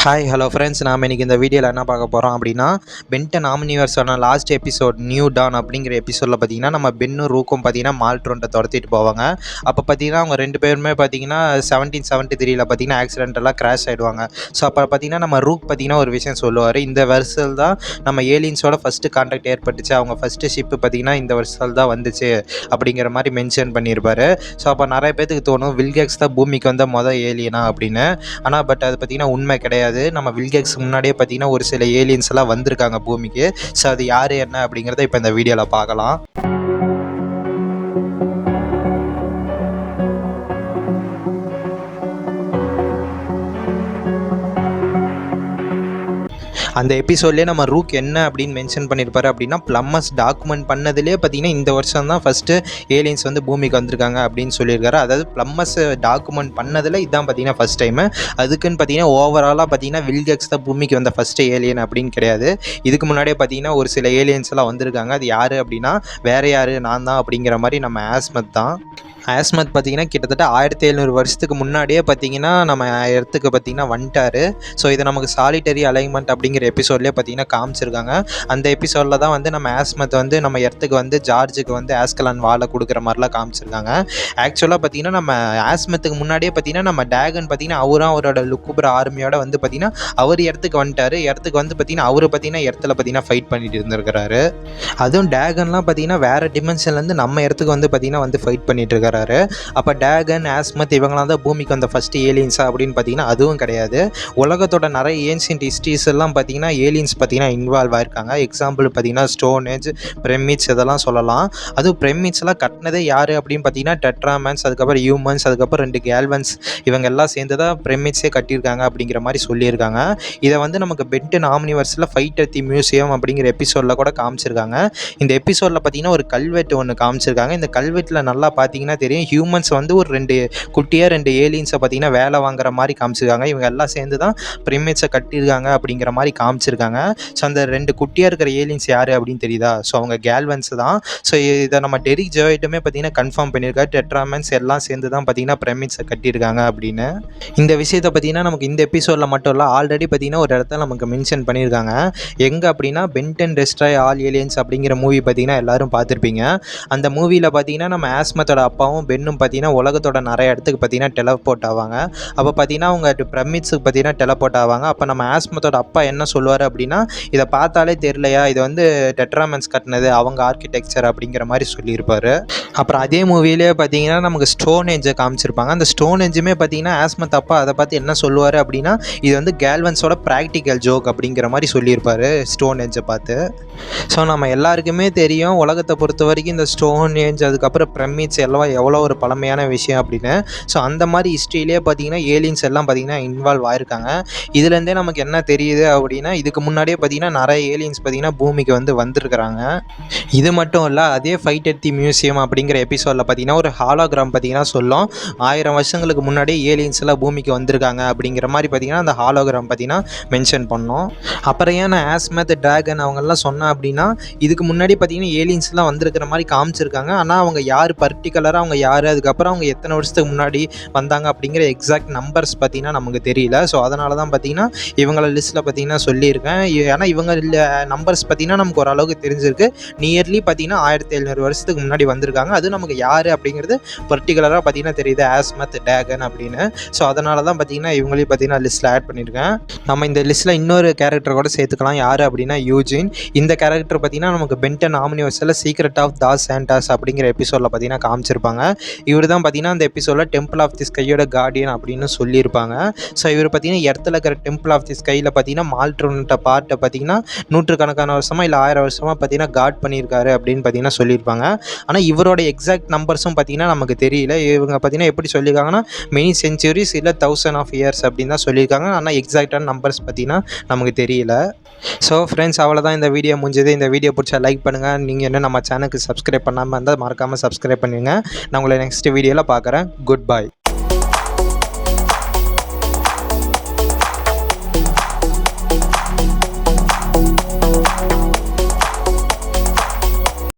Hi hello friends, நாம் இன்றைக்கி இந்த வீடியோவில் என்ன பார்க்க போகிறோம் அப்படின்னா, பென்டன் ஆம்னிவர்ஸான லாஸ்ட் எபிசோட் நியூ டான் அப்படிங்கிற எபிசோடில் பார்த்திங்கன்னா நம்ம பென்னும் ரூக்கும் பார்த்திங்கன்னா மால்ட்ரோன்ட்டை துரத்திட்டு போவாங்க. அப்போ பார்த்திங்கன்னா அவங்க ரெண்டு பேருமே பார்த்திங்கன்னா 1773 பார்த்திங்கன்னா ஆக்சிடென்டெல்லாம் கிராஷ் ஆகிடுவாங்க. ஸோ அப்போ பார்த்திங்கன்னா நம்ம ரூக் பார்த்திங்கன்னா ஒரு விஷயம் சொல்லுவார், இந்த வருஷத்தில் தான் நம்ம ஏலியன்ஸோட ஃபஸ்ட்டு கான்டாக்ட் ஏற்பட்டுச்சு, அவங்க ஃபஸ்ட்டு ஷிப்பு பார்த்திங்கன்னா இந்த வருஷத்தில் தான் வந்துச்சு அப்படிங்கிற மாதிரி மென்ஷன் பண்ணியிருப்பார். ஸோ அப்போ நிறைய பேத்துக்கு தோணும் வில்கேக்ஸ் தான் பூமிக்கு வந்த ஏலியனா அப்படின்னு. ஆனால் பட் அது பார்த்திங்கன்னா உண்மை கிடையாது. நம்ம வில்கேக்ஸ் முன்னாடியே பார்த்தீங்கன்னா ஒரு சில ஏலியன்ஸ் எல்லாம் வந்திருக்காங்க பூமிக்கு. ஸோ அது யார் என்ன அப்படிங்கிறத இப்போ இந்த வீடியோவில் பார்க்கலாம். அந்த எபிசோட்லேயே நம்ம ரூக் என்ன அப்படின்னு மென்ஷன் பண்ணியிருப்பாரு அப்படின்னா, ப்ளம்மஸ் டாக்குமெண்ட் பண்ணதுலேயே பார்த்தீங்கன்னா இந்த வருஷம் தான் ஃபஸ்ட்டு ஏலியன்ஸ் வந்து பூமிக்கு வந்திருக்காங்க அப்படின்னு சொல்லியிருக்காரு. அதாவது ப்ளம்மஸ் டாக்குமெண்ட் பண்ணதில் இதுதான் பார்த்தீங்கன்னா ஃபஸ்ட் டைமு. அதுக்குன்னு பார்த்தீங்கன்னா ஓவராலாக பார்த்தீங்கன்னா வில்கேக்ஸ் தான் பூமிக்கு வந்த ஃபஸ்ட்டு ஏலியன் அப்படின்னு கிடையாது. இதுக்கு முன்னாடியே பார்த்தீங்கன்னா ஒரு சில ஏலியன்ஸ் எல்லாம் வந்திருக்காங்க. அது யார் அப்படின்னா வேறு யார், நான் தான் அப்படிங்கிற மாதிரி நம்ம ஆஸ்மத் தான். ஆஸ்மத் பார்த்திங்கன்னா கிட்டத்தட்ட 1700 வருஷத்துக்கு முன்னாடியே பார்த்திங்கன்னா நம்ம எர்த்துக்கு பார்த்திங்கன்னா வந்துட்டார். ஸோ இதை நமக்கு சாலிட்டரி அலைன்மெண்ட் அப்படிங்கிற எபிசோட்லேயே பார்த்திங்கன்னா காமிச்சிருக்காங்க. அந்த எபிசோடில் தான் வந்து நம்ம ஆஸ்மத் வந்து நம்ம எர்த்துக்கு வந்து ஜார்ஜுக்கு வந்து ஆஸ்கலான் வாழை கொடுக்குற மாதிரிலாம் காமிச்சிருக்காங்க. ஆக்சுவலாக பார்த்திங்கன்னா நம்ம ஆஸ்மத்துக்கு முன்னாடியே பார்த்திங்கன்னா நம்ம டேகன் பார்த்திங்கன்னா அவரும் அவரோட லுக்குபுர ஆர்மியோட வந்து பார்த்திங்கன்னா அவர் எர்த்துக்கு வந்துட்டார். எர்த்துக்கு வந்து பார்த்திங்கன்னா அவர் பார்த்திங்கன்னா எர்த்தில் பார்த்திங்கன்னா ஃபைட் பண்ணிட்டு இருந்திருக்கிறாரு. அதுவும் டேகன்லாம் பார்த்திங்கன்னா வேறு டிமென்ஷன்லேருந்து நம்ம எர்த்துக்கு வந்து பார்த்திங்கன்னா வந்து ஃபைட் பண்ணிட்டு இருக்காரு. அப்போ டேகன், ஆஸ்மத் இவங்களாம் தான் பூமிக்கு வந்த ஃபஸ்ட்டு ஏலியன்ஸா அப்படின்னு பார்த்தீங்கன்னா அதுவும் கிடையாது. உலகத்தோட நிறைய ஏன்ஷியன்ட் ஹிஸ்ட்ரிஸ் எல்லாம் பார்த்தீங்கன்னா ஏலியன்ஸ் பார்த்தீங்கன்னா இன்வால்வ் ஆயிருக்காங்க. எக்ஸாம்பிள் பார்த்தீங்கன்னா ஸ்டோன் ஏஜ், பிரமிட்ஸ் இதெல்லாம் சொல்லலாம். அதுவும் பிரமிட்ஸ் எல்லாம் கட்டினதே யார் அப்படின்னு பார்த்தீங்கன்னா டெட்ராமேன்ஸ், அதுக்கப்புறம் ஹியூமன்ஸ், அதுக்கப்புறம் 2 கேல்வன்ஸ் இவங்க எல்லாம் சேர்ந்து தான் பிரமிட்ஸே கட்டியிருக்காங்க அப்படிங்கிற மாதிரி சொல்லியிருக்காங்க. இதை வந்து நமக்கு பென்டன் ஆம்னிவர்ஸில் ஃபைட் அட் தி மியூசியம் அப்படிங்கிற எபிசோடில் கூட காமிச்சிருக்காங்க. இந்த எபிசோடில் பார்த்தீங்கன்னா ஒரு கல்வெட்டு ஒன்று காமிச்சிருக்காங்க. இந்த கல்வெட்டில் நல்லா பார்த்தீங்கன்னா தெரியும் ஹியூமன்ஸ் வந்து ஒரு 2 ஏலியன்ஸை பார்த்தீங்கன்னா வேலை வாங்குற மாதிரி காமிச்சிருக்காங்க. இவங்க எல்லாம் சேர்ந்து தான் பிரமிட்ஸை கட்டியிருக்காங்க அப்படிங்கிற மாதிரி காமிச்சிருக்காங்க. ஸோ அந்த 2 குட்டியாக இருக்கிற ஏலியன்ஸ் யார் அப்படின்னு தெரியுதா? ஸோ அவங்க கேல்வன்ஸ் தான். ஸோ இதை நம்ம டெரிக் ஜோய்ட்டுமே பார்த்தீங்கன்னா கன்ஃபார்ம் பண்ணியிருக்காரு. டெட்ராமன்ஸ் எல்லாம் சேர்ந்து தான் பார்த்தீங்கன்னா பிரமிட்ஸை கட்டியிருக்காங்க அப்படின்னு. இந்த விஷயத்தை பார்த்தீங்கன்னா நமக்கு இந்த எபிசோடில் மட்டும் இல்லை, ஆல்ரெடி பார்த்தீங்கன்னா ஒரு இடத்துல நமக்கு மென்ஷன் பண்ணியிருக்காங்க. எங்கே அப்படின்னா பென்டன் டெஸ்ட்ராய் ஆல் ஏலியன்ஸ் அப்படிங்கிற மூவி பார்த்தீங்கன்னா எல்லாரும் பார்த்துருப்பீங்க. அந்த மூவியில் பார்த்தீங்கன்னா நம்ம ஆஸ்மத்தோட அப்பாவும் பென்னும் பார்த்தீங்கன்னா உலகத்தோட நிறைய இடத்துக்கு பார்த்தீங்கன்னா டெலப்போர்ட் ஆவாங்க. அப்போ பார்த்தீங்கன்னா அவங்க பிரமிட்ஸுக்கு பார்த்தீங்கன்னா டெலப்போர்ட் ஆவாங்க. அப்போ நம்ம ஆஸ்மத்தோட அப்பா என்ன சொல்லுவார் அப்படின்னா, இதை பார்த்தாலே தெரியலையா, இது வந்து டெட்ராமன்ஸ் கட்டினது அவங்க ஆர்கிடெக்சர் அப்படிங்கிற மாதிரி சொல்லியிருப்பார். அப்புறம் அதே மூவிலே பார்த்தீங்கன்னா நமக்கு ஸ்டோன் ஏஞ்சை காமிச்சிருப்பாங்க. அந்த ஸ்டோன் ஏஞ்சுமே பார்த்தீங்கன்னா ஆஸ்மத் அப்பா அதை பார்த்து என்ன சொல்லுவார் அப்படின்னா, இது வந்து கேல்வன்ஸோட ப்ராக்டிக்கல் ஜோக் அப்படிங்கிற மாதிரி சொல்லியிருப்பார் ஸ்டோன் ஏஞ்சை பார்த்து. ஸோ நம்ம எல்லாருக்குமே தெரியும் உலகத்தை பொறுத்த வரைக்கும் இந்த ஸ்டோன் ஏஞ்ச் அதுக்கப்புறம் பிரமிட்ஸ் எல்லாம் எவ்வளோ ஒரு பழமையான விஷயம் அப்படின்னு. ஸோ அந்த மாதிரி ஹிஸ்ட்ரியிலே பார்த்தீங்கன்னா ஏலியன்ஸ் எல்லாம் பார்த்தீங்கன்னா இன்வால்வ் ஆயிருக்காங்க. இதுலேருந்தே நமக்கு என்ன தெரியுது அப்படின்னா, இதுக்கு முன்னாடியே பார்த்தீங்கன்னா நிறைய ஏலியன்ஸ் பார்த்தீங்கன்னா பூமிக்கு வந்து வந்திருக்கிறாங்க. இது மட்டும் இல்லை, அதே ஃபைட் அட் தி மியூசியம் அப்படிங்கிற எபிசோடில் பார்த்தீங்கன்னா ஒரு ஹாலோகிராம் பார்த்தீங்கன்னா சொல்லும் 1000 வருஷங்களுக்கு முன்னாடியே ஏலியன்ஸ் எல்லாம் பூமிக்கு வந்திருக்காங்க அப்படிங்கிற மாதிரி பார்த்தீங்கன்னா அந்த ஹாலோகிராம் பார்த்தீங்கன்னா மென்ஷன் பண்ணோம். அப்புறம் ஏன் ஆஸ்மத், டிராகன் அவங்கெல்லாம் சொன்னா அப்படின்னா, இதுக்கு முன்னாடி பார்த்தீங்கன்னா ஏலியன்ஸ்லாம் வந்திருக்கிற மாதிரி காமிச்சிருக்காங்க. ஆனால் அவங்க யார் பர்டிகுலராக அவங்க யார், அதுக்கப்புறம் அவங்க எத்தனை வருஷத்துக்கு முன்னாடி வந்தாங்க அப்படிங்கிற எக்ஸாக்ட் நம்பர்ஸ் பார்த்தீங்கன்னா நமக்கு தெரியல. ஸோ அதனால தான் பார்த்தீங்கன்னா இவங்கள லிஸ்ட்டில் பார்த்தீங்கன்னா சொல்லியிருக்கேன். ஏன்னா இவங்க நம்பர்ஸ் பார்த்தீங்கன்னா நமக்கு ஓரளவுக்கு தெரிஞ்சிருக்கு. நியர்லி பார்த்தீங்கன்னா 1700 வருஷத்துக்கு முன்னாடி வந்திருக்காங்க. அது நமக்கு யார் அப்படிங்கிறது பர்டிகுலராக பார்த்தீங்கன்னா தெரியுது, ஆஸ்மத், டேகன் அப்படின்னு. ஸோ அதனால தான் பார்த்தீங்கன்னா இவங்களையும் பார்த்தீங்கன்னா லிஸ்ட்டில் ஆட் பண்ணியிருக்கேன். நம்ம இந்த லிஸ்ட்டில் இன்னொரு கேரக்டர் கூட சேர்த்துக்கலாம். யார் அப்படின்னா யூஜின். இந்த கேரக்டர் பார்த்தீங்கன்னா நமக்கு பென்டன் ஆம்னிவர்ஸில் சீக்ரெட் ஆஃப் தாஸ் சாண்டாஸ் அப்படிங்கிற எபிசோடில் பார்த்தீங்கன்னா காமிச்சிருப்பாங்க. இவர் தான் பார்த்தீங்கன்னா அந்த எபிசோடில் டெம்பிள் ஆஃப் தி ஸ்கையோட கார்டியன் அப்படின்னு சொல்லியிருப்பாங்க. ஸோ இவர் பார்த்தீங்கன்னா எர்த்தில் இருக்கிற டெம்பிள் ஆஃப் தி ஸ்கையில் பார்த்தீங்கன்னா மால்ட்ரோன்ட்ட பார்ட்டை பார்த்தீங்கன்னா 100 வருஷமாக இல்லை 1000 வருஷமாக பார்த்தீங்கன்னா காட் பண்ணியிருக்காரு அப்படின்னு பார்த்தீங்கன்னா சொல்லியிருப்பாங்க. ஆனால் இவரோட எக்ஸாக்ட் நம்பர்ஸும் பார்த்தீங்கன்னா நமக்கு தெரியல. இவங்க பார்த்தீங்கன்னா எப்படி சொல்லியிருக்காங்கன்னா மெனி சென்ச்சுரிஸ் இல்லை 1000 ஆஃப் இயர்ஸ் அப்படின்னு தான் சொல்லியிருக்காங்க. ஆனால் எக்ஸாக்டான நம்பர்ஸ் பார்த்தீங்கன்னா நமக்கு தெரியல. ஸோ ஃப்ரெண்ட்ஸ், அவ்வளோதான் இந்த வீடியோ முடிஞ்சது. இந்த வீடியோ பிடிச்சா லைக் பண்ணுங்கள். நீங்கள் என்ன நம்ம சேனலுக்கு சப்ஸ்கிரைப் பண்ணாமல் இருந்தால் மறக்காமல் சப்ஸ்கிரைப் பண்ணுங்கள். நான் உங்களை நெக்ஸ்ட் வீடியோவில் பார்க்குறேன். Good bye.